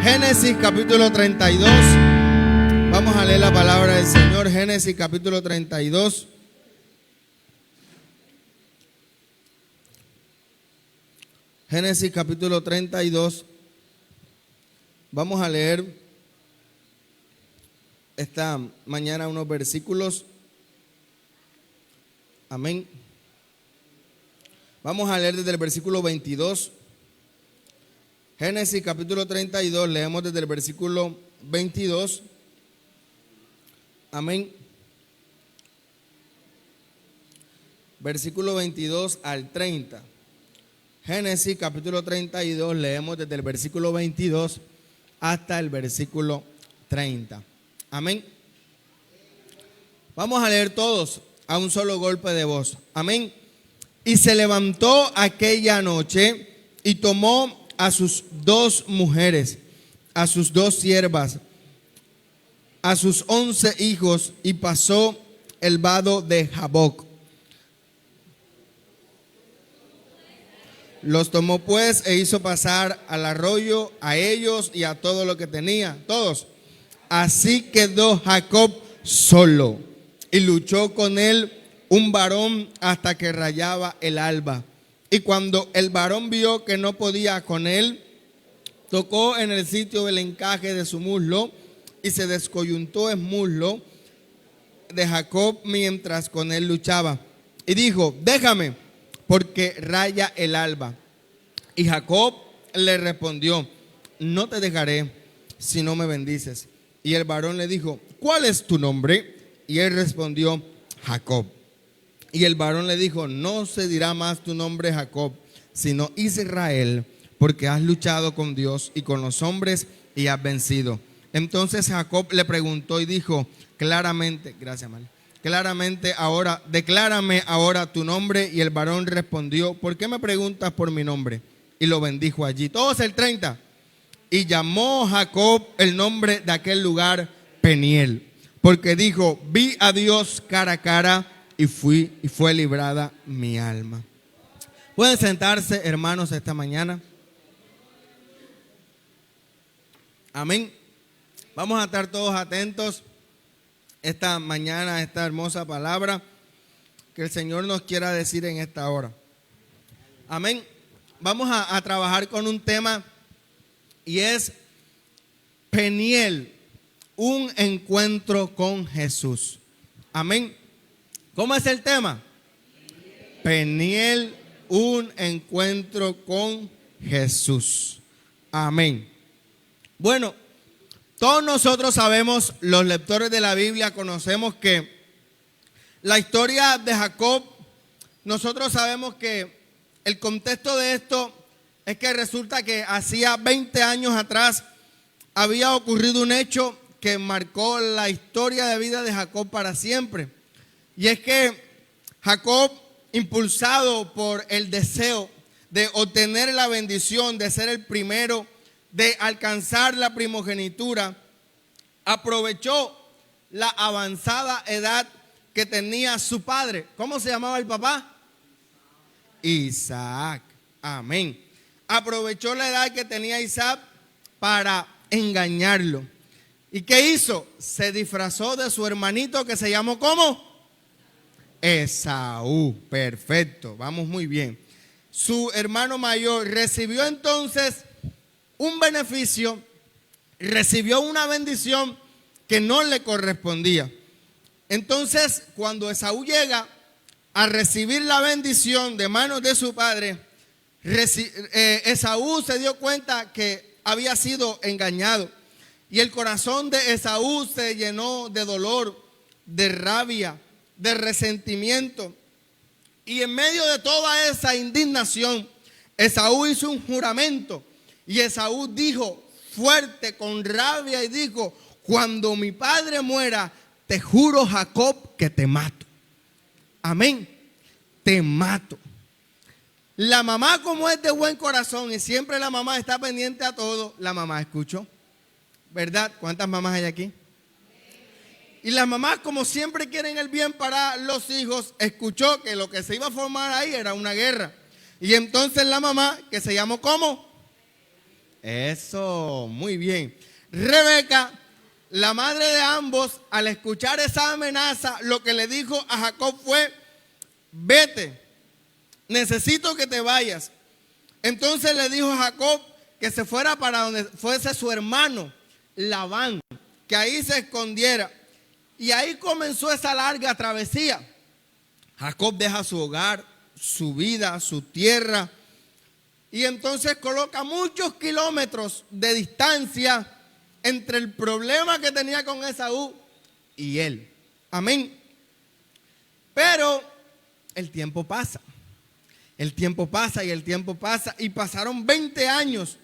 Génesis capítulo 32. Vamos a leer la palabra del Señor. Génesis capítulo 32. Génesis capítulo 32. Vamos a leer esta mañana unos versículos. Amén. Vamos a leer desde el versículo 22. Génesis capítulo 32, leemos desde el versículo 22. Amén. Versículo 22 al 30. Génesis capítulo 32, leemos desde el versículo 22 hasta el versículo 30. Amén. Vamos a leer todos a un solo golpe de voz. Amén. Y se levantó aquella noche y tomó a sus 2 mujeres, a sus 2 siervas, a sus 11 hijos, y pasó el vado de Jaboc. Los tomó pues e hizo pasar al arroyo a ellos y a todo lo que tenía, todos. Así quedó Jacob solo, y luchó con él un varón hasta que rayaba el alba. Y cuando el varón vio que no podía con él, tocó en el sitio del encaje de su muslo, y se descoyuntó el muslo de Jacob mientras con él luchaba. Y dijo: déjame, porque raya el alba. Y Jacob le respondió: no te dejaré si no me bendices. Y el varón le dijo: ¿cuál es tu nombre? Y él respondió: Jacob. Y el varón le dijo: no se dirá más tu nombre Jacob, sino Israel, porque has luchado con Dios y con los hombres y has vencido. Entonces Jacob le preguntó y dijo: claramente, gracias, María, claramente ahora, declárame ahora tu nombre. Y el varón respondió: ¿por qué me preguntas por mi nombre? Y lo bendijo allí. Todos el 30. Y llamó Jacob el nombre de aquel lugar Peniel, porque dijo: vi a Dios cara a cara, y fue librada mi alma. Pueden sentarse, hermanos, esta mañana. Amén. Vamos a estar todos atentos esta mañana a esta hermosa palabra que el Señor nos quiera decir en esta hora. Amén. Vamos a trabajar con un tema, y es Peniel, un encuentro con Jesús. Amén. ¿Cómo es el tema? Peniel, un encuentro con Jesús. Amén. Bueno, todos nosotros sabemos, los lectores de la Biblia conocemos que la historia de Jacob, nosotros sabemos que el contexto de esto es que resulta que hacía 20 años atrás había ocurrido un hecho que marcó la historia de vida de Jacob para siempre. Y es que Jacob, impulsado por el deseo de obtener la bendición, de ser el primero, de alcanzar la primogenitura, aprovechó la avanzada edad que tenía su padre. ¿Cómo se llamaba el papá? Isaac. Amén. Aprovechó la edad que tenía Isaac para engañarlo. ¿Y qué hizo? Se disfrazó de su hermanito, que se llamó ¿cómo? Esaú. Perfecto, vamos muy bien. Su hermano mayor recibió entonces un beneficio, recibió una bendición que no le correspondía. Entonces, cuando Esaú llega a recibir la bendición de manos de su padre, Esaú se dio cuenta que había sido engañado. Y el corazón de Esaú se llenó de dolor, de rabia, de resentimiento. Y en medio de toda esa indignación, Esaú hizo un juramento. Y Esaú dijo fuerte, con rabia, y dijo: cuando mi padre muera, te juro, Jacob, que te mato. Amén. Te mato. La mamá, como es de buen corazón, y siempre la mamá está pendiente a todo, la mamá escuchó, ¿verdad? ¿Cuántas mamás hay aquí? Y las mamás, como siempre quieren el bien para los hijos, escuchó que lo que se iba a formar ahí era una guerra. Y entonces la mamá, que se llamó ¿cómo? Eso, muy bien. Rebeca, la madre de ambos, al escuchar esa amenaza, lo que le dijo a Jacob fue: vete, necesito que te vayas. Entonces le dijo a Jacob que se fuera para donde fuese su hermano Labán, que ahí se escondiera. Y ahí comenzó esa larga travesía. Jacob deja su hogar, su vida, su tierra, y entonces coloca muchos kilómetros de distancia entre el problema que tenía con Esaú y él. Amén. Pero el tiempo pasa. El tiempo pasa y el tiempo pasa, y pasaron 20 años.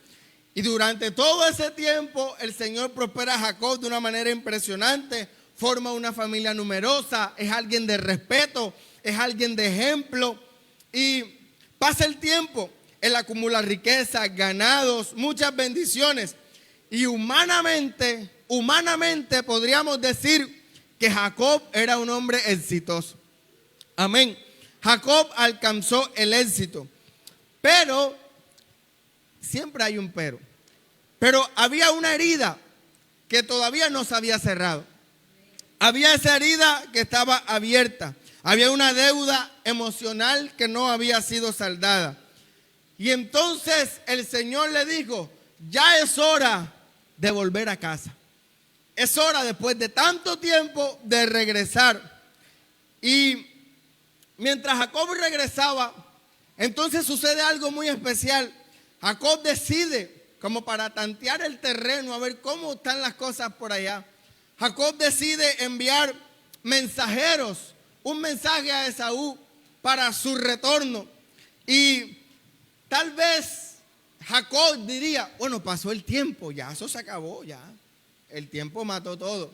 Y durante todo ese tiempo el Señor prospera a Jacob de una manera impresionante. Forma una familia numerosa, es alguien de respeto, es alguien de ejemplo. Y pasa el tiempo, él acumula riquezas, ganados, muchas bendiciones. Y humanamente podríamos decir que Jacob era un hombre exitoso. Amén. Jacob alcanzó el éxito. Pero, siempre hay un pero. Pero había una herida que todavía no se había cerrado. Había esa herida que estaba abierta. Había una deuda emocional que no había sido saldada. Y entonces el Señor le dijo: ya es hora de volver a casa. Es hora, después de tanto tiempo, de regresar. Y mientras Jacob regresaba, entonces sucede algo muy especial. Jacob decide, como para tantear el terreno, a ver cómo están las cosas por allá. Jacob decide enviar mensajeros, un mensaje a Esaú para su retorno. Y tal vez Jacob diría: bueno, pasó el tiempo, ya eso se acabó, ya. El tiempo mató todo.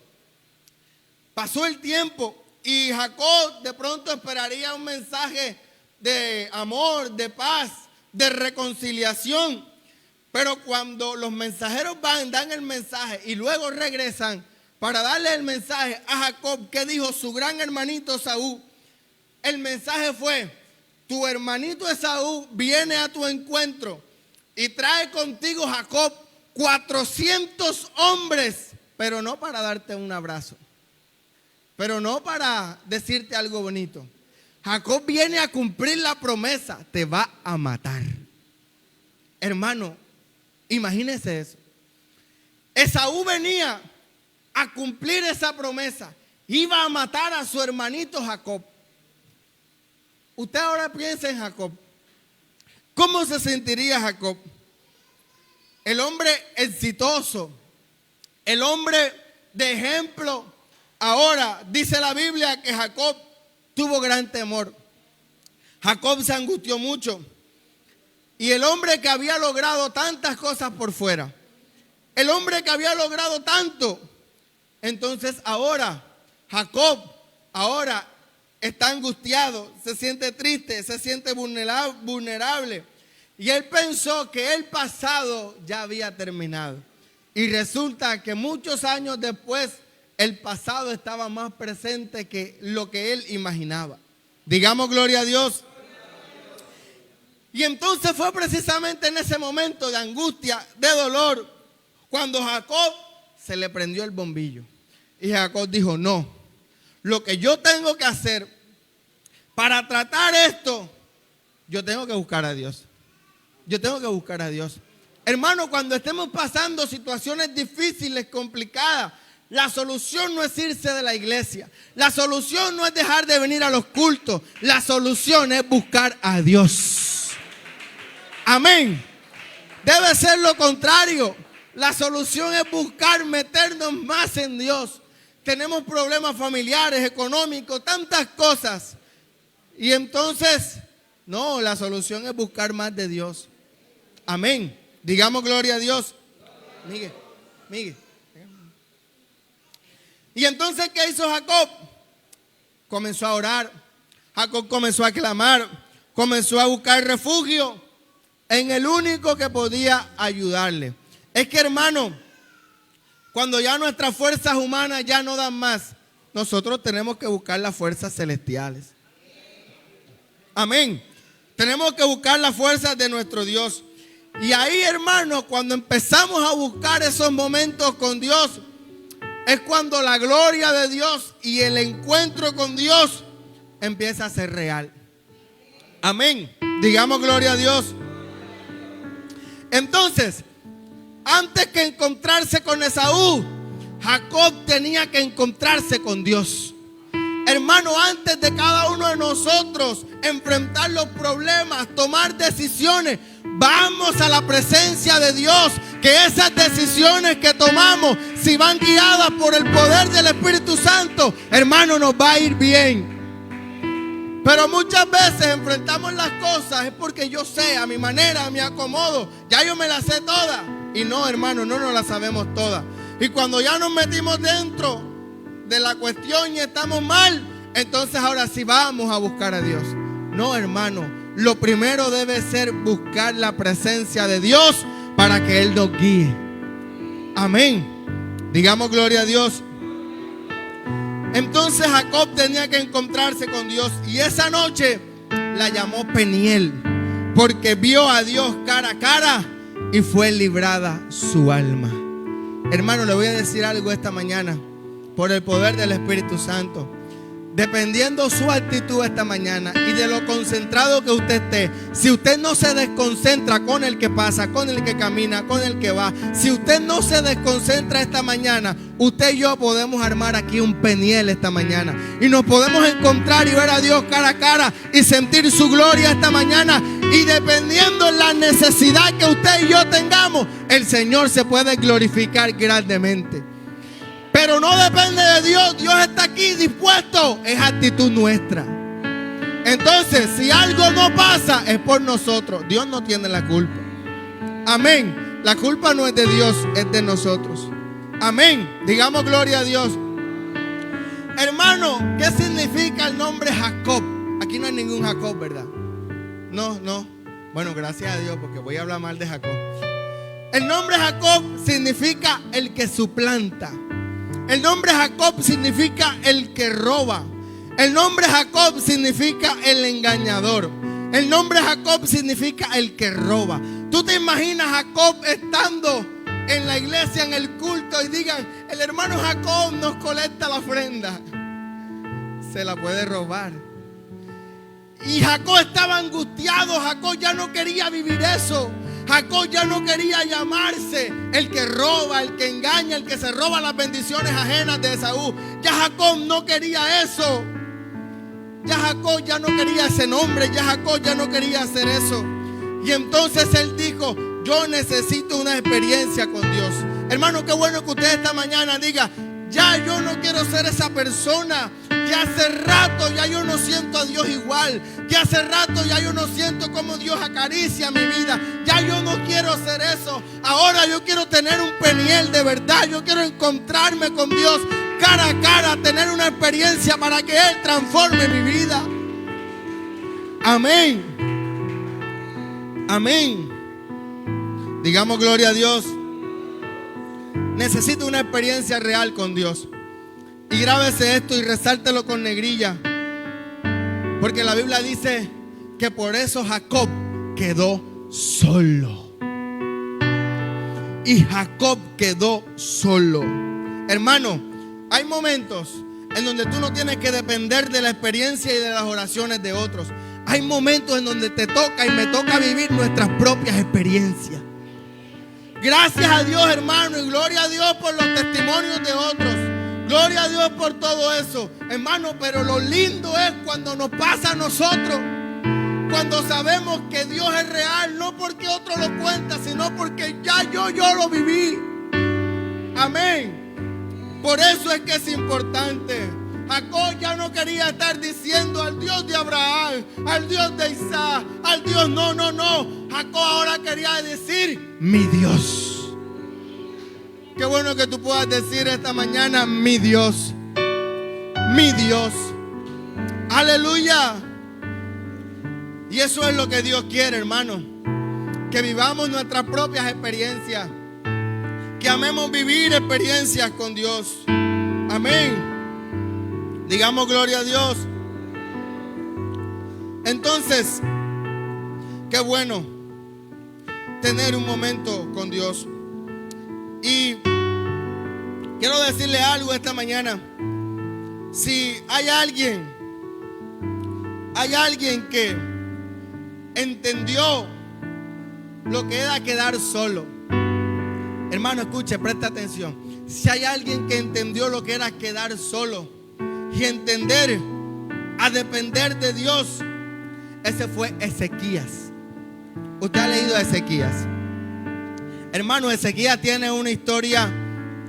Pasó el tiempo y Jacob de pronto esperaría un mensaje de amor, de paz, de reconciliación. Pero cuando los mensajeros van, dan el mensaje y luego regresan para darle el mensaje a Jacob, que dijo su gran hermanito Esaú, el mensaje fue: tu hermanito Esaú viene a tu encuentro y trae contigo, Jacob, 400 hombres, pero no para darte un abrazo, pero no para decirte algo bonito. Jacob viene a cumplir la promesa, te va a matar. Hermano, imagínese eso. Esaú venía a cumplir esa promesa, iba a matar a su hermanito Jacob. Usted ahora piensa en Jacob. ¿Cómo se sentiría Jacob? El hombre exitoso, el hombre de ejemplo. Ahora dice la Biblia que Jacob tuvo gran temor. Jacob se angustió mucho. Y el hombre que había logrado tantas cosas por fuera, el hombre que había logrado tanto, entonces ahora Jacob ahora está angustiado, se siente triste, se siente vulnerable. Y él pensó que el pasado ya había terminado. Y resulta que muchos años después, el pasado estaba más presente que lo que él imaginaba. Digamos gloria a Dios. Y entonces fue precisamente en ese momento de angustia, de dolor, cuando Jacob se le prendió el bombillo. Y Jacob dijo: no, lo que yo tengo que hacer para tratar esto, yo tengo que buscar a Dios. Yo tengo que buscar a Dios. Hermano, cuando estemos pasando situaciones difíciles, complicadas, la solución no es irse de la iglesia. La solución no es dejar de venir a los cultos. La solución es buscar a Dios. Amén. Debe ser lo contrario. La solución es buscar meternos más en Dios. Tenemos problemas familiares, económicos, tantas cosas. Y entonces, no, la solución es buscar más de Dios. Amén. Digamos gloria a Dios. Miguel. Y entonces, ¿qué hizo Jacob? Comenzó a orar. Jacob comenzó a clamar. Comenzó a buscar refugio en el único que podía ayudarle. Es que, hermano, cuando ya nuestras fuerzas humanas ya no dan más, nosotros tenemos que buscar las fuerzas celestiales. Amén. Tenemos que buscar las fuerzas de nuestro Dios. Y ahí, hermano, cuando empezamos a buscar esos momentos con Dios, es cuando la gloria de Dios y el encuentro con Dios empieza a ser real. Amén. Digamos gloria a Dios. Entonces, antes que encontrarse con Esaú, Jacob tenía que encontrarse con Dios. Hermano, antes de cada uno de nosotros enfrentar los problemas, tomar decisiones, vamos a la presencia de Dios. Que esas decisiones que tomamos, si van guiadas por el poder del Espíritu Santo, hermano, nos va a ir bien. Pero muchas veces enfrentamos las cosas es porque yo sé, a mi manera, me acomodo, ya yo me las sé todas. Y no, hermano, no nos las sabemos todas. Y cuando ya nos metimos dentro de la cuestión y estamos mal, entonces ahora sí vamos a buscar a Dios. No, hermano, lo primero debe ser buscar la presencia de Dios para que Él nos guíe. Amén. Digamos gloria a Dios. Entonces Jacob tenía que encontrarse con Dios, y esa noche la llamó Peniel, porque vio a Dios cara a cara y fue librada su alma. Hermano, le voy a decir algo esta mañana, por el poder del Espíritu Santo. Dependiendo su actitud esta mañana y de lo concentrado que usted esté, si usted no se desconcentra con el que pasa, con el que camina, con el que va, si usted no se desconcentra esta mañana, usted y yo podemos armar aquí un Peniel esta mañana y nos podemos encontrar y ver a Dios cara a cara y sentir su gloria esta mañana. Y dependiendo de la necesidad que usted y yo tengamos, el Señor se puede glorificar grandemente. Pero no depende de Dios. Dios está aquí dispuesto. Es actitud nuestra. Entonces, si algo no pasa, es por nosotros. Dios no tiene la culpa. Amén. La culpa no es de Dios, es de nosotros. Amén. Digamos gloria a Dios. Hermano, ¿qué significa el nombre Jacob? Aquí no hay ningún Jacob, ¿verdad? No. Bueno, gracias a Dios, porque voy a hablar mal de Jacob. El nombre Jacob significa el que suplanta. El nombre Jacob significa el que roba. El nombre Jacob significa el engañador. El nombre Jacob significa el que roba. ¿Tú te imaginas Jacob estando en la iglesia, en el culto, y digan: el hermano Jacob nos colecta la ofrenda? Se la puede robar. Y Jacob estaba angustiado. Jacob ya no quería vivir eso. Jacob ya no quería llamarse el que roba, el que engaña, el que se roba las bendiciones ajenas de Esaú. Ya Jacob no quería eso. Ya Jacob ya no quería ese nombre. Ya Jacob ya no quería hacer eso. Y entonces él dijo: yo necesito una experiencia con Dios. Hermano, qué bueno que usted esta mañana diga: ya yo no quiero ser esa persona. Que hace rato ya yo no siento a Dios igual. Que hace rato ya yo no siento como Dios acaricia mi vida. Ya yo no quiero hacer eso. Ahora yo quiero tener un Peniel de verdad. Yo quiero encontrarme con Dios cara a cara, tener una experiencia para que Él transforme mi vida. Amén. Amén. Digamos gloria a Dios. Necesito una experiencia real con Dios. Y grábese esto y resáltelo con negrilla, porque la Biblia dice que por eso Jacob quedó solo. Y Jacob quedó solo. Hermano, hay momentos en donde tú no tienes que depender de la experiencia y de las oraciones de otros. Hay momentos en donde te toca y me toca vivir nuestras propias experiencias. Gracias a Dios, hermano, y gloria a Dios por los testimonios de otros. Gloria a Dios por todo eso, hermano. Pero lo lindo es cuando nos pasa a nosotros, cuando sabemos que Dios es real, no porque otro lo cuenta, sino porque ya yo lo viví. Amén. Por eso es que es importante. Jacob ya no quería estar diciendo al Dios de Abraham, al Dios de Isaac, al Dios. No. Jacob ahora quería decir: mi Dios. Qué bueno que tú puedas decir esta mañana: mi Dios. Mi Dios. Aleluya. Y eso es lo que Dios quiere, hermano. Que vivamos nuestras propias experiencias. Que amemos vivir experiencias con Dios. Amén. Digamos gloria a Dios. Entonces, qué bueno tener un momento con Dios. Y quiero decirle algo esta mañana. Si hay alguien que entendió lo que era quedar solo, hermano, escuche, presta atención. Si hay alguien que entendió lo que era quedar solo y entender a depender de Dios, ese fue Ezequías. Usted ha leído a Ezequías. Hermano, Ezequías tiene una historia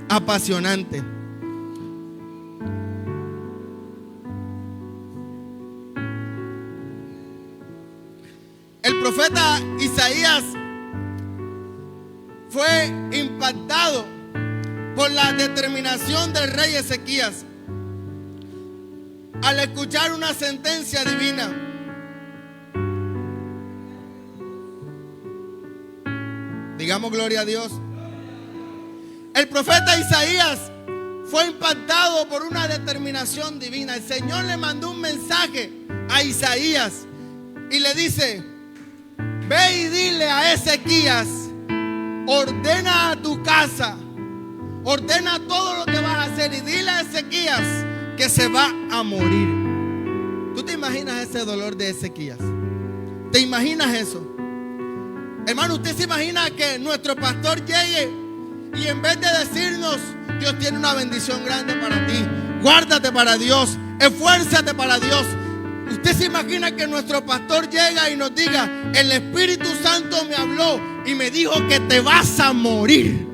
apasionante. El profeta Isaías fue impactado por la determinación del rey Ezequías al escuchar una sentencia divina. Digamos gloria a Dios. El profeta Isaías fue impactado por una determinación divina. El Señor le mandó un mensaje a Isaías y le dice: ve y dile a Ezequías, ordena a tu casa, ordena todo lo que vas a hacer y dile a Ezequías que se va a morir. ¿Tú te imaginas ese dolor de Ezequías? ¿Te imaginas eso? Hermano, ¿usted se imagina que nuestro pastor llegue y en vez de decirnos: Dios tiene una bendición grande para ti, guárdate para Dios, esfuérzate para Dios? ¿Usted se imagina que nuestro pastor llega y nos diga: el Espíritu Santo me habló y me dijo que te vas a morir?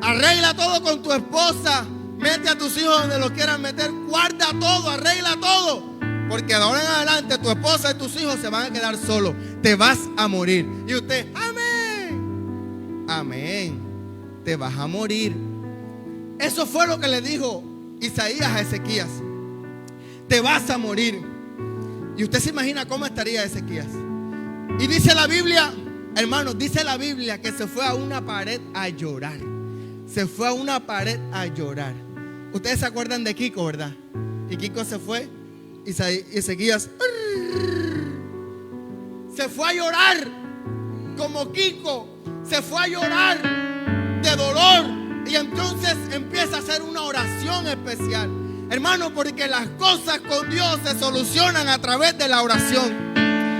Arregla todo con tu esposa, mete a tus hijos donde los quieran meter, guarda todo, arregla todo, porque de ahora en adelante tu esposa y tus hijos se van a quedar solos, te vas a morir. Y usted: amén, amén, te vas a morir. Eso fue lo que le dijo Isaías a Ezequías: te vas a morir. Y usted se imagina cómo estaría Ezequías. Y dice la Biblia, hermanos, dice la Biblia que se fue a una pared a llorar. Se fue a una pared a llorar. Ustedes se acuerdan de Kiko, ¿verdad? Y Kiko se fue y Ezequías se fue a llorar como Kiko. Se fue a llorar de dolor. Y entonces empieza a hacer una oración especial. Hermano, porque las cosas con Dios se solucionan a través de la oración,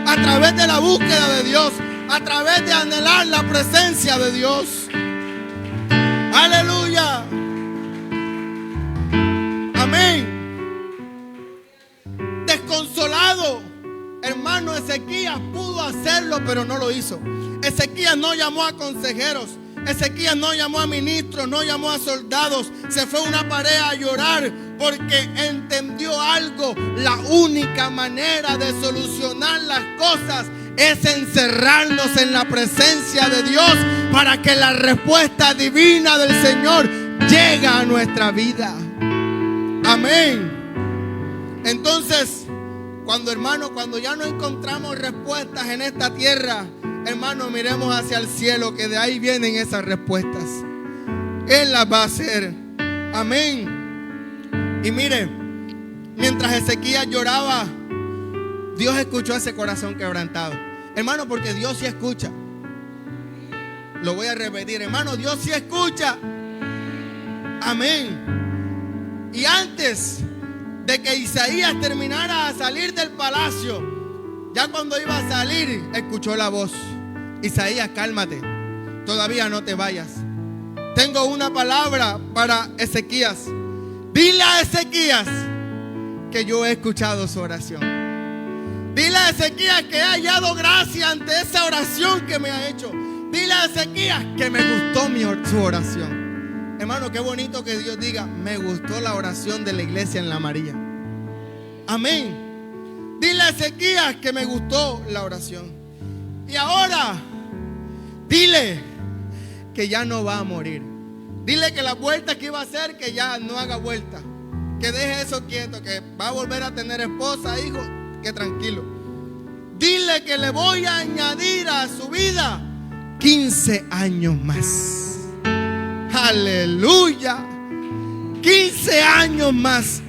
a través de la búsqueda de Dios, a través de anhelar la presencia de Dios. Aleluya. Amén. Desconsolado, hermano, Ezequías pudo hacerlo, pero no lo hizo. Ezequías no llamó a consejeros. Ezequías no llamó a ministros, no llamó a soldados. Se fue a una pared a llorar porque entendió algo. La única manera de solucionar las cosas es encerrarnos en la presencia de Dios para que la respuesta divina del Señor llegue a nuestra vida. Amén. Entonces, cuando ya no encontramos respuestas en esta tierra, hermano, miremos hacia el cielo, que de ahí vienen esas respuestas. Él las va a hacer. Amén. Y mire, mientras Ezequías lloraba, Dios escuchó ese corazón quebrantado. Hermano, porque Dios sí escucha. Lo voy a repetir, hermano, Dios sí escucha. Amén. Y antes de que Isaías terminara a salir del palacio, ya cuando iba a salir, escuchó la voz: Isaías, cálmate, todavía no te vayas. Tengo una palabra para Ezequías. Dile a Ezequías que yo he escuchado su oración. Dile a Ezequías que he hallado gracia ante esa oración que me ha hecho. Dile a Ezequías que me gustó su oración. Hermano, qué bonito que Dios diga: me gustó la oración de la iglesia en la María. Amén. Dile a Ezequías que me gustó la oración. Y ahora, dile que ya no va a morir. Dile que la vuelta que iba a hacer, que ya no haga vuelta. Que deje eso quieto, que va a volver a tener esposa, hijo, que tranquilo. Dile que le voy a añadir a su vida 15 años más. Aleluya. 15 años más.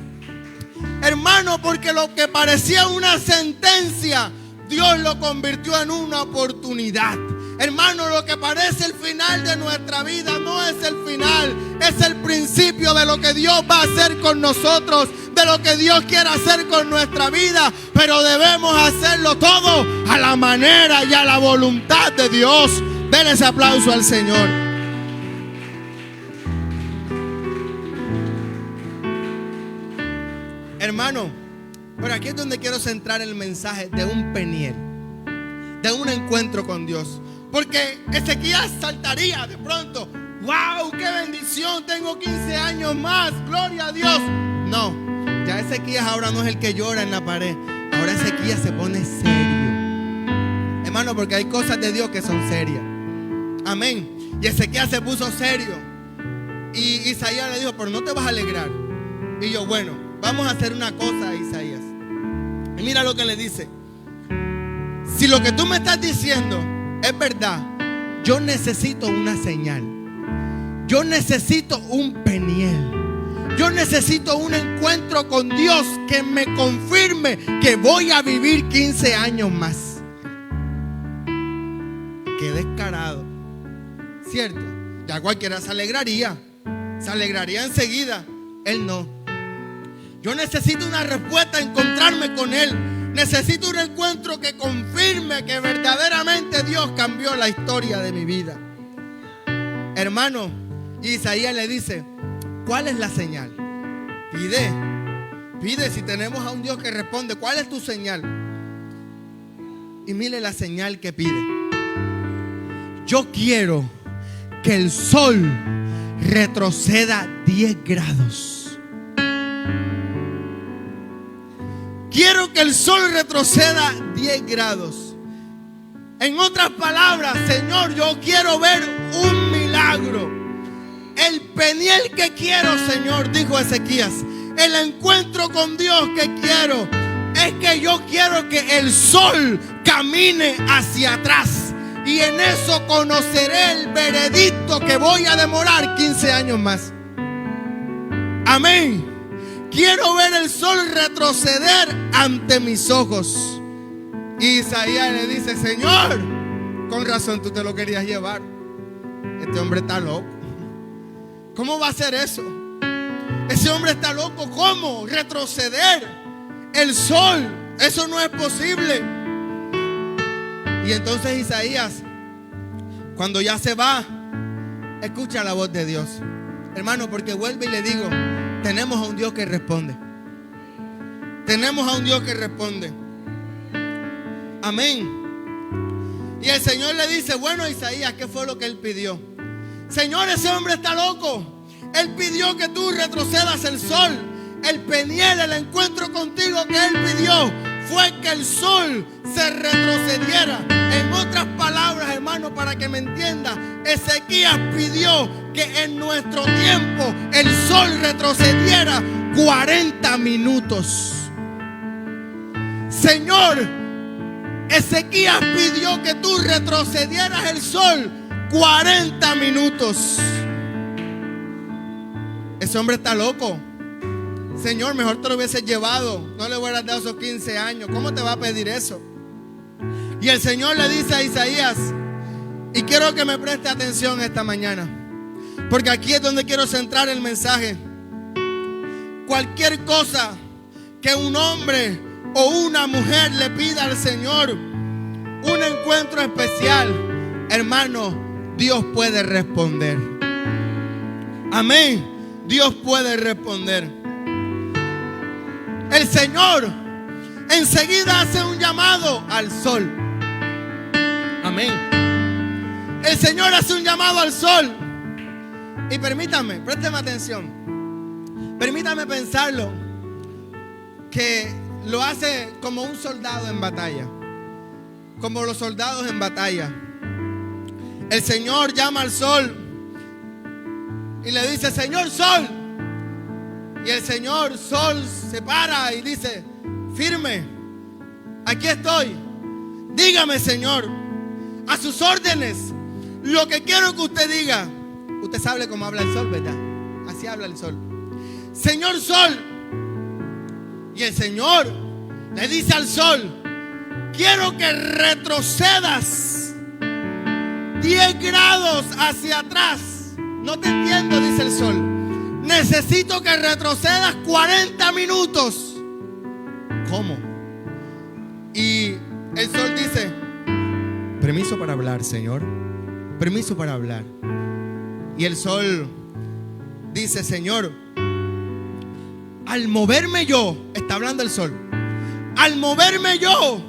Hermano, porque lo que parecía una sentencia, Dios lo convirtió en una oportunidad. Hermano, lo que parece el final de nuestra vida no es el final, es el principio de lo que Dios va a hacer con nosotros, de lo que Dios quiere hacer con nuestra vida. Pero debemos hacerlo todo a la manera y a la voluntad de Dios. Denle ese aplauso al Señor. Hermano, pero aquí es donde quiero centrar el mensaje de un Peniel, de un encuentro con Dios. Porque Ezequías saltaría de pronto: ¡wow! ¡Qué bendición! Tengo 15 años más, ¡gloria a Dios! No, ya Ezequías ahora no es el que llora en la pared. Ahora Ezequías se pone serio, hermano, porque hay cosas de Dios que son serias. Amén. Y Ezequías se puso serio. Y Isaías le dijo: pero no te vas a alegrar. Y yo: bueno, vamos a hacer una cosa, Isaías. Y mira lo que le dice: si lo que tú me estás diciendo es verdad, yo necesito una señal. Yo necesito un Peniel. Yo necesito un encuentro con Dios que me confirme que voy a vivir 15 años más. Qué descarado, ¿cierto? Ya cualquiera se alegraría enseguida. Él no. Yo necesito una respuesta, encontrarme con Él. Necesito un encuentro que confirme que verdaderamente Dios cambió la historia de mi vida. Hermano, Isaías le dice: ¿cuál es la señal? Pide si tenemos a un Dios que responde. ¿Cuál es tu señal? Y mire la señal que pide: yo quiero que el sol retroceda 10 grados. Quiero que el sol retroceda 10 grados. En otras palabras, Señor, yo quiero ver un milagro. El Peniel que quiero, Señor, dijo Ezequías, el encuentro con Dios que quiero, es que yo quiero que el sol camine hacia atrás. Y en eso conoceré el veredicto que voy a demorar 15 años más. Amén. Quiero ver el sol retroceder ante mis ojos. Y Isaías le dice: Señor, con razón tú te lo querías llevar. Este hombre está loco. ¿Cómo va a hacer eso? Ese hombre está loco. ¿Cómo retroceder el sol? Eso no es posible. Y entonces Isaías, cuando ya se va, escucha la voz de Dios. Hermano, porque vuelve y le digo: tenemos a un Dios que responde. Tenemos a un Dios que responde. Amén. Y el Señor le dice: bueno, Isaías, ¿qué fue lo que él pidió? Señor, ese hombre está loco. Él pidió que tú retrocedas el sol. El Peniel, el encuentro contigo que él pidió, fue que el sol se retrocediera. En otras palabras, hermano, para que me entienda, Ezequías pidió que en nuestro tiempo el sol retrocediera 40 minutos. Señor, Ezequías pidió que tú retrocedieras el sol 40 minutos. Ese hombre está loco. Señor, mejor te lo hubieses llevado. No le hubieras dado esos 15 años. ¿Cómo te va a pedir eso? Y el Señor le dice a Isaías, y quiero que me preste atención esta mañana, porque aquí es donde quiero centrar el mensaje. Cualquier cosa que un hombre o una mujer le pida al Señor, un encuentro especial, hermano, Dios puede responder. Amén. Dios puede responder. El Señor enseguida hace un llamado al sol. Amén. El Señor hace un llamado al sol. Y permítame, présteme atención. Permítame pensarlo, que lo hace como un soldado en batalla. Como los soldados en batalla. El Señor llama al sol y le dice: Señor sol. Y el Señor sol se para y dice: firme, aquí estoy. Dígame, Señor, a sus órdenes, lo que quiero que usted diga. Usted sabe cómo habla el sol, ¿verdad? Así habla el sol. Señor sol. Y el Señor le dice al sol: quiero que retrocedas 10 grados hacia atrás. No te entiendo, dice el sol. Necesito que retrocedas 40 minutos. ¿Cómo? Y el sol dice: permiso para hablar, Señor. Permiso para hablar. Y el sol dice: Señor, al moverme yo, está hablando el sol, al moverme yo,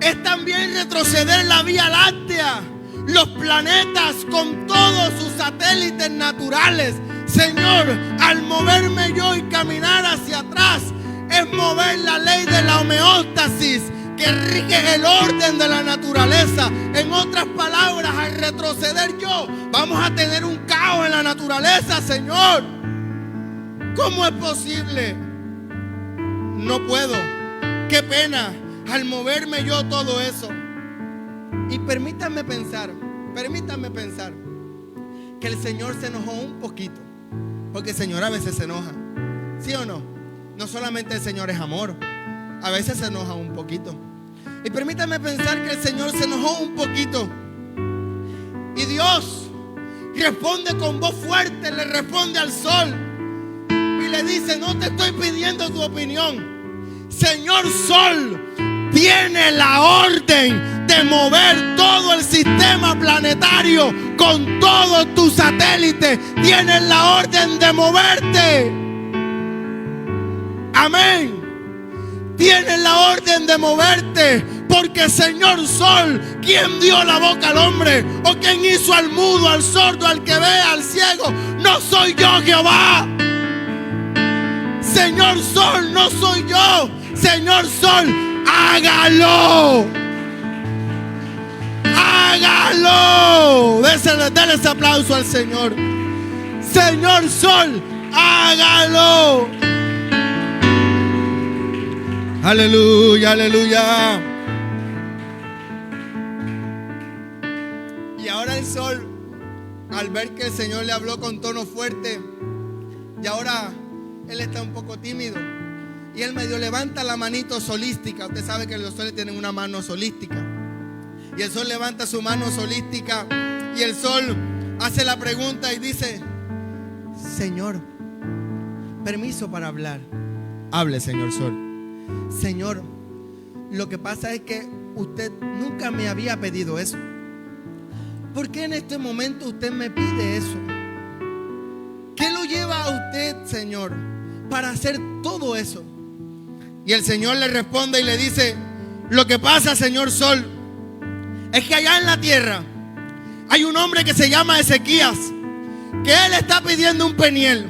es también retroceder la Vía Láctea, los planetas con todos sus satélites naturales. Señor, al moverme yo y caminar hacia atrás, es mover la ley de la homeostasis que rige el orden de la naturaleza. En otras palabras, al retroceder yo, vamos a tener un caos en la naturaleza, Señor. ¿Cómo es posible? No puedo. Qué pena. Al moverme yo todo eso. Y permítanme pensar que el Señor se enojó un poquito, porque el Señor a veces se enoja, ¿sí o no? No solamente el Señor es amor, a veces se enoja un poquito. Y permítanme pensar que el Señor se enojó un poquito, y Dios responde con voz fuerte, le responde al sol y le dice: no te estoy pidiendo tu opinión, señor sol. Tiene la orden de mover todo el sistema planetario con todos tus satélites. Tienen la orden de moverte. Amén. Tienen la orden de moverte. Porque Señor Sol, ¿quién dio la boca al hombre? ¿O quién hizo al mudo, al sordo, al que ve, al ciego? No soy yo, Jehová. Señor Sol, no soy yo. Señor Sol, hágalo. Hágalo. Dale ese aplauso al Señor. Señor Sol, hágalo. Aleluya, aleluya. Y ahora el sol, al ver que el Señor le habló con tono fuerte, y ahora él está un poco tímido, y él medio levanta la manito solística. Usted sabe que los soles tienen una mano solística. Y el sol levanta su mano solística, y el sol hace la pregunta y dice: Señor, permiso para hablar. Hable, señor sol. Señor, lo que pasa es que usted nunca me había pedido eso. ¿Por qué en este momento usted me pide eso? ¿Qué lo lleva a usted, Señor, para hacer todo eso? Y el Señor le responde y le dice: lo que pasa, señor sol, es que allá en la tierra hay un hombre que se llama Ezequías, que él está pidiendo un peniel.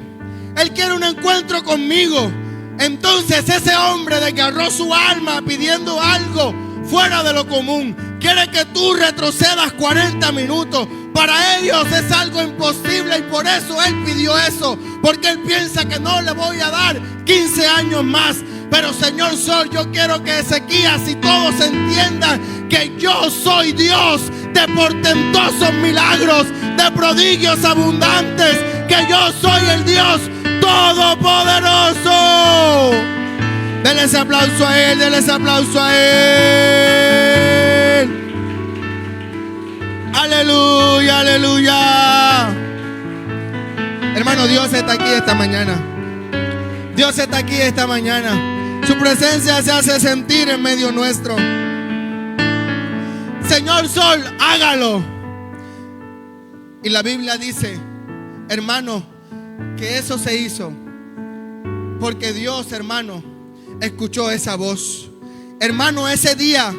Él quiere un encuentro conmigo. Entonces ese hombre desgarró su alma pidiendo algo fuera de lo común. Quiere que tú retrocedas 40 minutos. Para ellos es algo imposible, y por eso él pidió eso, porque él piensa que no le voy a dar 15 años más. Pero señor sol, yo quiero que Ezequías y todos entiendan que yo soy Dios de portentosos milagros, de prodigios abundantes, que yo soy el Dios todopoderoso. Denle ese aplauso a él, denle ese aplauso a él. Aleluya, aleluya. Hermano, Dios está aquí esta mañana. Dios está aquí esta mañana. Su presencia se hace sentir en medio nuestro. Señor sol, hágalo. Y la Biblia dice, hermano, que eso se hizo porque Dios, hermano, escuchó esa voz. Hermano, ese día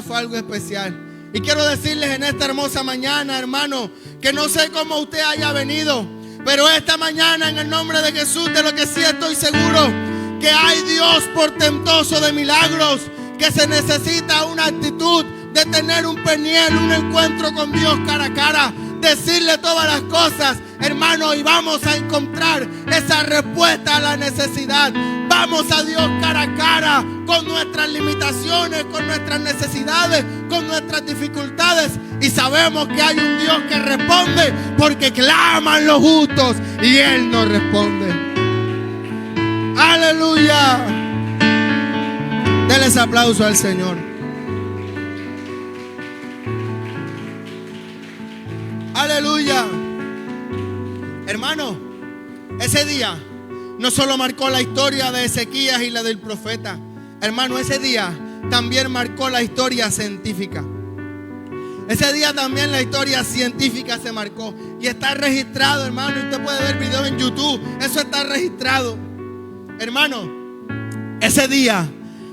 fue algo especial. Y quiero decirles en esta hermosa mañana, hermano, que no sé cómo usted haya venido, pero esta mañana, en el nombre de Jesús, de lo que sí estoy seguro, que hay Dios portentoso de milagros, que se necesita una actitud de tener un peniel, un encuentro con Dios cara a cara, decirle todas las cosas, hermano, y vamos a encontrar esa respuesta a la necesidad. Vamos a Dios cara a cara con nuestras limitaciones, con nuestras necesidades, con nuestras dificultades, y sabemos que hay un Dios que responde, porque claman los justos y Él nos responde. Aleluya. Denle ese aplauso al Señor. Aleluya. Hermano, ese día no solo marcó la historia de Ezequías y la del profeta. Hermano, ese día también marcó la historia científica. Ese día también la historia científica se marcó. Y está registrado, hermano. Usted puede ver videos en YouTube. Eso está registrado. Hermano, ese día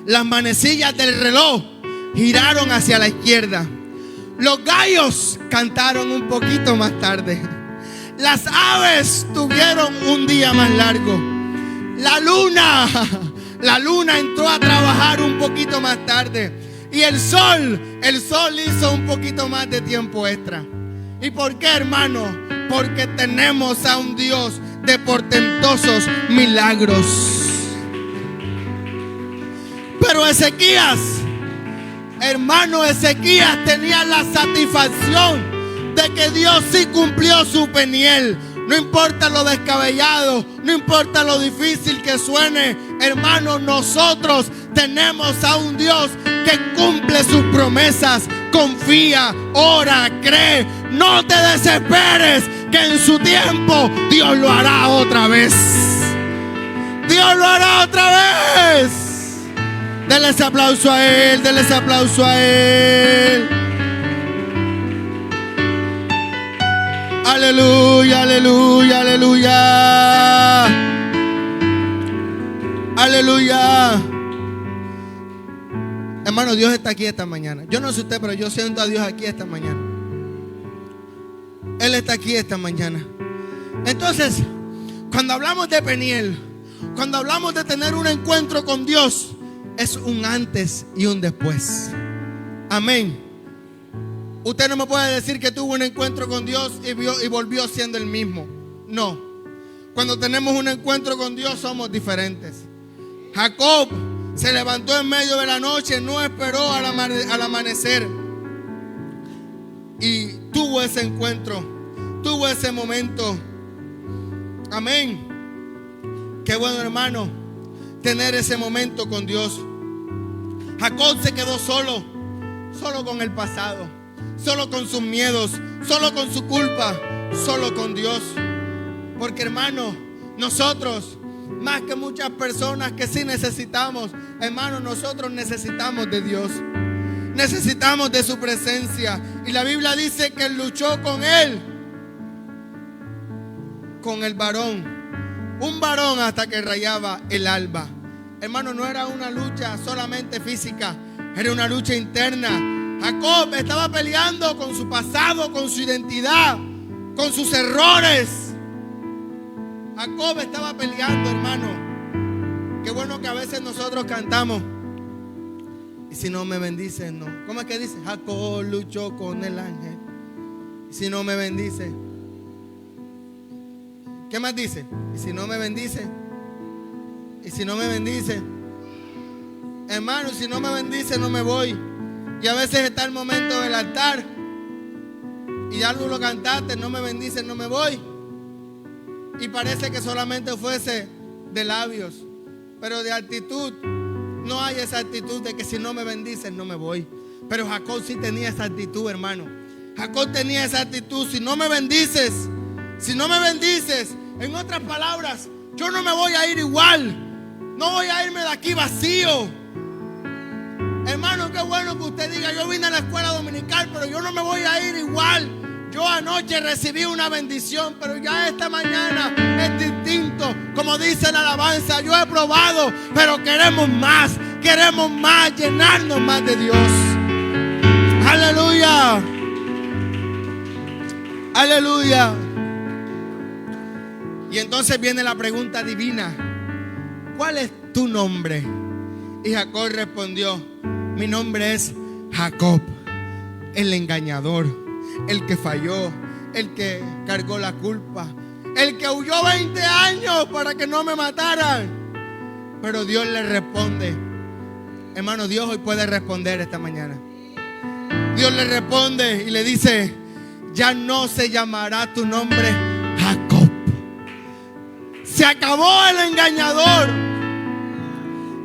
las manecillas del reloj giraron hacia la izquierda. Los gallos cantaron un poquito más tarde. Las aves tuvieron un día más largo. La luna entró a trabajar un poquito más tarde. Y el sol hizo un poquito más de tiempo extra. ¿Y por qué, hermano? Porque tenemos a un Dios de portentosos milagros. Pero Ezequías, hermano, Ezequías tenía la satisfacción de que Dios sí cumplió su peniel. No importa lo descabellado, no importa lo difícil que suene, hermano, nosotros tenemos a un Dios que cumple sus promesas. Confía, ora, cree, no te desesperes, que en su tiempo Dios lo hará otra vez. Dios lo hará otra vez. Denle ese aplauso a Él, denle ese aplauso a Él. Aleluya, aleluya, aleluya. Aleluya. Hermano, Dios está aquí esta mañana. Yo no sé usted, pero yo siento a Dios aquí esta mañana. Él está aquí esta mañana. Entonces, cuando hablamos de Peniel, cuando hablamos de tener un encuentro con Dios, es un antes y un después. Amén. Usted no me puede decir que tuvo un encuentro con Dios y volvió siendo el mismo. No. Cuando tenemos un encuentro con Dios somos diferentes. Jacob se levantó en medio de la noche, no esperó al amanecer y tuvo ese encuentro, tuvo ese momento. Amén. Qué bueno, hermano, tener ese momento con Dios. Jacob se quedó solo con el pasado, solo con sus miedos, solo con su culpa, solo con Dios. Porque, hermano, nosotros, más que muchas personas que sí necesitamos, hermano, nosotros necesitamos de Dios. Necesitamos de su presencia. Y la Biblia dice que él luchó con él, con el varón, un varón hasta que rayaba el alba. Hermano, no era una lucha solamente física, era una lucha interna. Jacob estaba peleando con su pasado, con su identidad, con sus errores. Jacob estaba peleando, hermano. Qué bueno que a veces nosotros cantamos. Y si no me bendices, no. ¿Cómo es que dice? Jacob luchó con el ángel. Y si no me bendice. ¿Qué más dice? Y si no me bendice. Y si no me bendice. Hermano, si no me bendice, no me voy. Y a veces está el momento del altar. Y ya tú lo cantaste, no me bendices, no me voy. Y parece que solamente fuese de labios, pero de actitud no hay esa actitud de que si no me bendices no me voy. Pero Jacob sí tenía esa actitud, hermano. Jacob tenía esa actitud. Si no me bendices, en otras palabras, yo no me voy a ir igual. No voy a irme de aquí vacío. Hermano, qué bueno que usted diga, yo vine a la escuela dominical, pero yo no me voy a ir igual. Yo anoche recibí una bendición, pero ya esta mañana es distinto. Como dice la alabanza, yo he probado, pero queremos más, llenarnos más de Dios. Aleluya. Aleluya. Y entonces viene la pregunta divina: ¿cuál es tu nombre? Y Jacob respondió: mi nombre es Jacob, el engañador, el que falló, el que cargó la culpa, el que huyó 20 años para que no me mataran. Pero Dios le responde. Hermano, Dios hoy puede responder esta mañana. Dios le responde y le dice: ya no se llamará tu nombre Jacob. Se acabó el engañador,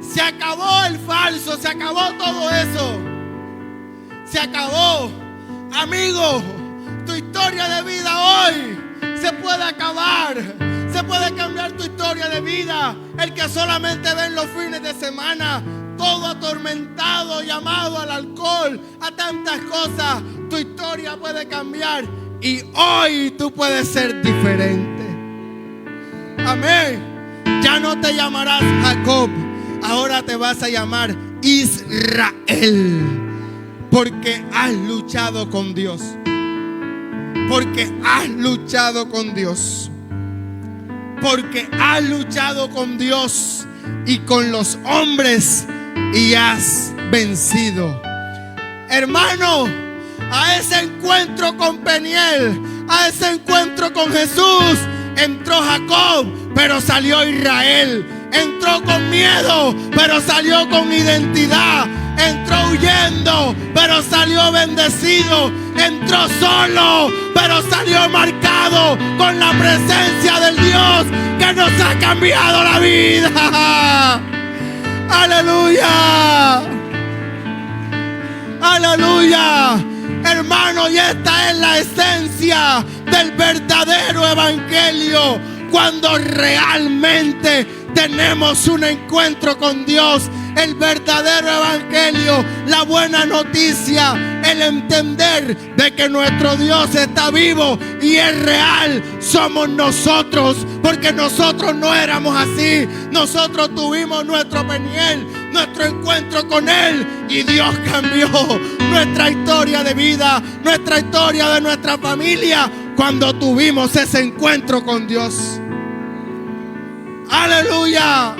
se acabó el falso, se acabó todo eso. Se acabó. Amigo, tu historia de vida hoy se puede acabar. Se puede cambiar tu historia de vida. El que solamente ve en los fines de semana, todo atormentado, llamado al alcohol, a tantas cosas, tu historia puede cambiar y hoy tú puedes ser diferente. Amén. Ya no te llamarás Jacob, ahora te vas a llamar Israel, porque has luchado con Dios. Porque has luchado con Dios. Porque has luchado con Dios y con los hombres y has vencido. Hermano, a ese encuentro con Peniel, a ese encuentro con Jesús, entró Jacob, pero salió Israel. Entró con miedo, pero salió con identidad. Entró huyendo, pero salió bendecido. Entró solo, pero salió marcado con la presencia del Dios que nos ha cambiado la vida. Aleluya. Aleluya. Hermano, y esta es la esencia del verdadero evangelio. Cuando realmente tenemos un encuentro con Dios, el verdadero evangelio, la buena noticia, el entender de que nuestro Dios está vivo y es real, somos nosotros, porque nosotros no éramos así. Nosotros tuvimos nuestro Peniel, nuestro encuentro con Él, y Dios cambió nuestra historia de vida, nuestra historia de nuestra familia, cuando tuvimos ese encuentro con Dios. Aleluya.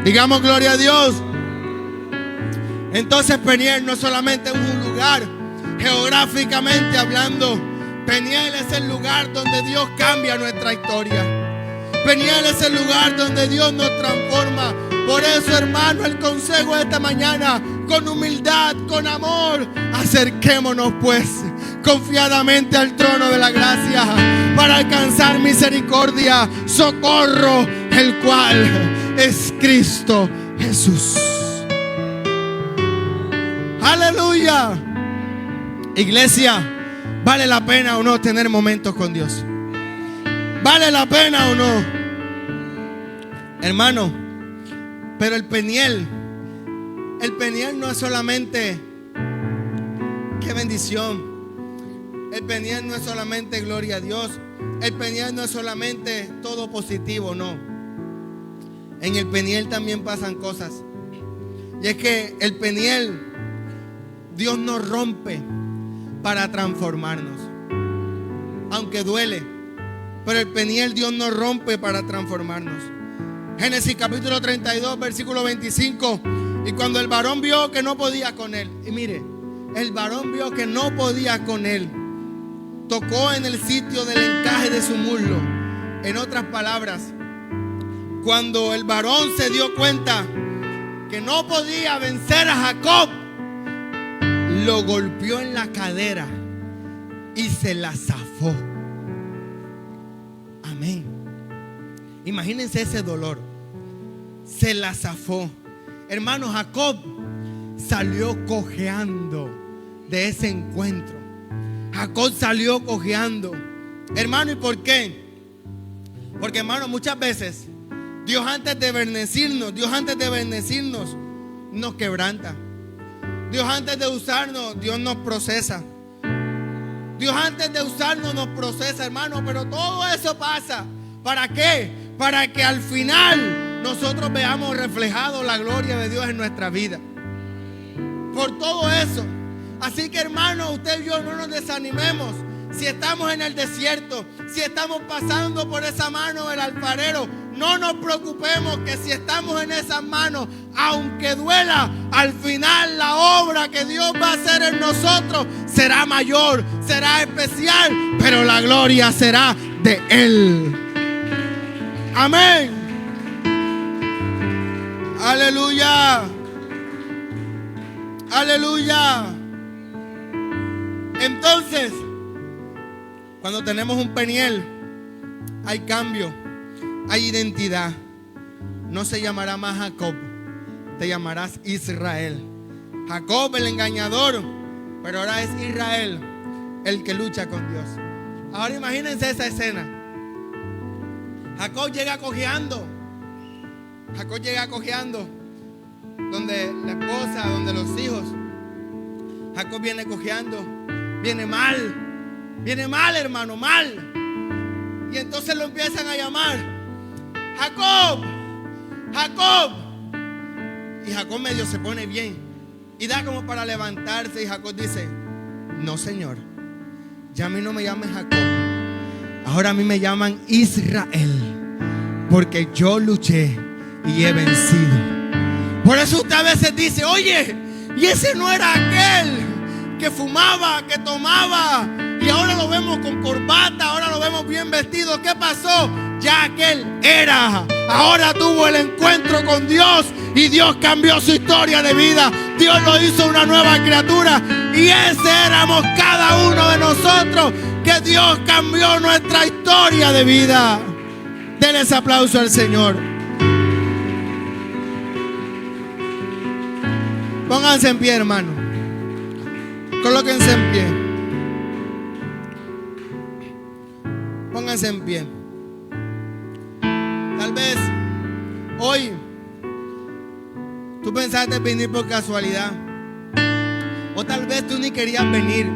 Digamos gloria a Dios. Entonces Peniel no solamente es un lugar geográficamente hablando. Peniel es el lugar donde Dios cambia nuestra historia. Peniel es el lugar donde Dios nos transforma. Por eso, hermano, el consejo de esta mañana, con humildad, con amor, acerquémonos pues confiadamente al trono de la gracia para alcanzar misericordia, socorro, el cual es Cristo Jesús. Aleluya. Iglesia, ¿vale la pena o no tener momentos con Dios? ¿Vale la pena o no? Hermano, pero el Peniel no es solamente qué bendición. El Peniel no es solamente gloria a Dios. El Peniel no es solamente todo positivo, no. En el Peniel también pasan cosas. Y es que el Peniel, Dios nos rompe para transformarnos. Aunque duele, pero el Peniel Dios nos rompe para transformarnos. Génesis capítulo 32, versículo 25. Y cuando el varón vio que no podía con él, y mire, el varón vio que no podía con él, tocó en el sitio del encaje de su muslo. En otras palabras, cuando el varón se dio cuenta que no podía vencer a Jacob, lo golpeó en la cadera y se la zafó. Amén. Imagínense ese dolor. Se la zafó. Hermano, Jacob salió cojeando de ese encuentro. Jacob salió cojeando. Hermano, ¿y por qué? Porque, hermano, muchas veces Dios antes de bendecirnos, nos quebranta. Dios antes de usarnos, Dios nos procesa. Dios antes de usarnos nos procesa, hermano. Pero todo eso pasa. ¿Para qué? Para que al final nosotros veamos reflejado la gloria de Dios en nuestra vida. Por todo eso. Así que, hermano, usted y yo no nos desanimemos. Si estamos en el desierto, si estamos pasando por esa mano del alfarero, no nos preocupemos, que si estamos en esas manos, aunque duela, al final la obra que Dios va a hacer en nosotros será mayor, será especial, pero la gloria será de Él. Amén. Aleluya. Aleluya. Entonces, cuando tenemos un Peniel, hay cambio, hay identidad. No se llamará más Jacob, te llamarás Israel. Jacob el engañador, pero ahora es Israel. el que lucha con Dios. Ahora imagínense esa escena. Jacob llega cojeando. Donde la esposa, donde los hijos. Jacob viene cojeando. Viene mal, hermano, mal. Y entonces lo empiezan a llamar. Jacob. Y Jacob medio se pone bien y da como para levantarse. Y Jacob dice: no, Señor, ya a mí no me llamen Jacob, ahora a mí me llaman Israel, porque yo luché y he vencido. Por eso usted a veces dice: oye, y ese no era aquel que fumaba, que tomaba, y ahora lo vemos con corbata, ahora lo vemos bien vestido. ¿Qué pasó? Ya aquel era. Ahora tuvo el encuentro con Dios y Dios cambió su historia de vida. Dios lo hizo una nueva criatura, y ese éramos cada uno de nosotros, que Dios cambió nuestra historia de vida. Denle ese aplauso al Señor. Pónganse en pie, hermano. Colóquense en pie. Pónganse en pie. Tal vez hoy tú pensaste venir por casualidad, o tal vez tú ni querías venir.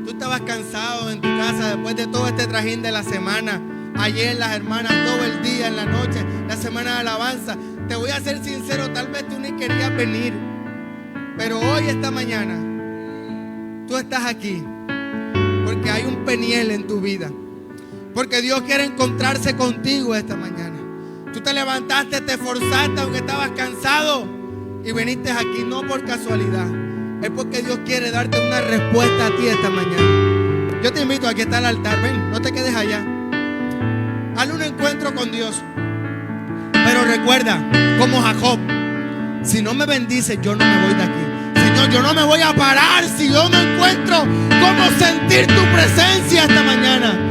Tú estabas cansado en tu casa después de todo este trajín de la semana. Ayer las hermanas todo el día, en la noche, la semana de alabanza. Te voy a ser sincero, tal vez tú ni querías venir, pero hoy, esta mañana, tú estás aquí porque hay un Peniel en tu vida. Porque Dios quiere encontrarse contigo esta mañana. Tú te levantaste, te esforzaste aunque estabas cansado y viniste aquí no por casualidad. Es porque Dios quiere darte una respuesta a ti esta mañana. Yo te invito a que está al altar. Ven, no te quedes allá. Hazle un encuentro con Dios. Pero recuerda, como Jacob, si no me bendices, yo no me voy de aquí. Señor, yo no me voy a parar si yo no encuentro cómo sentir tu presencia esta mañana.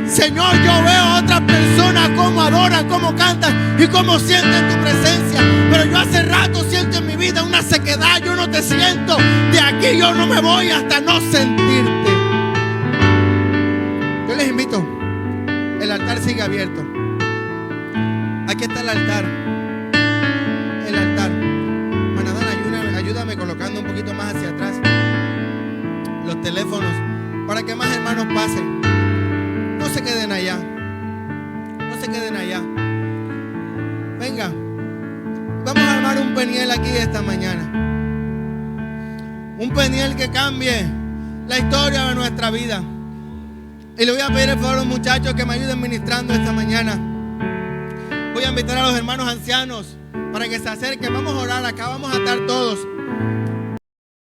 Señor, yo veo a otras personas cómo adoran, cómo cantan y cómo sienten tu presencia, pero yo hace rato siento en mi vida una sequedad. Yo no te siento. De aquí yo no me voy hasta no sentirte. Yo les invito. El altar sigue abierto. Aquí está el altar. El altar. Manadán, ayúdame colocando un poquito más hacia atrás los teléfonos para que más hermanos pasen. No se queden allá. No se queden allá. Venga. Vamos a armar un Peniel aquí esta mañana. Un Peniel que cambie la historia de nuestra vida. Y le voy a pedir el favor a los muchachos que me ayuden ministrando esta mañana. Voy a invitar a los hermanos ancianos para que se acerquen. Vamos a orar acá. Vamos a estar todos.